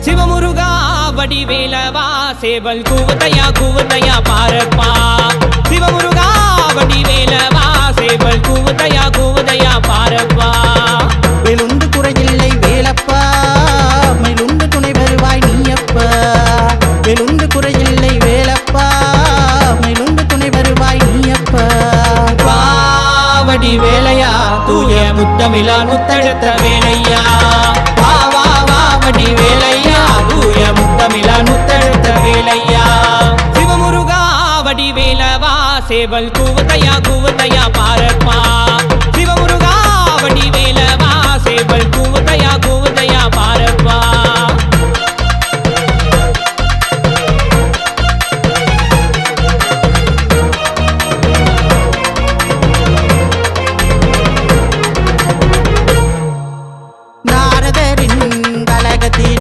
சிவமுருகா வடிவேலவா சேவல் கூவத்தையா பாரப்பா சிவமுருகா வடிவேலவா சேவல் கூவத்தையா பாரப்பா வெளுந்து குறையில்லை வேலப்பா மயிலுண்டு துணை வருவாய் நீயப்பா வெளுந்து குறையில்லை வேலப்பா மயிலுண்டு துணை வருவாய் நீயப்பா வடி வேலையா தூய முத்தமிழா முத்தெடுத்த வேலையா வா வா வா வடி வேலையா தூய முத்தமிழா முத்தெடுத்த வேலையா சிவமுருகா வடி வேலவா சேவல் கூவத்தையா பாரப்பா சிவமுருகா வடி வேலவா சேவல் கூவத்தையா பாரப்பா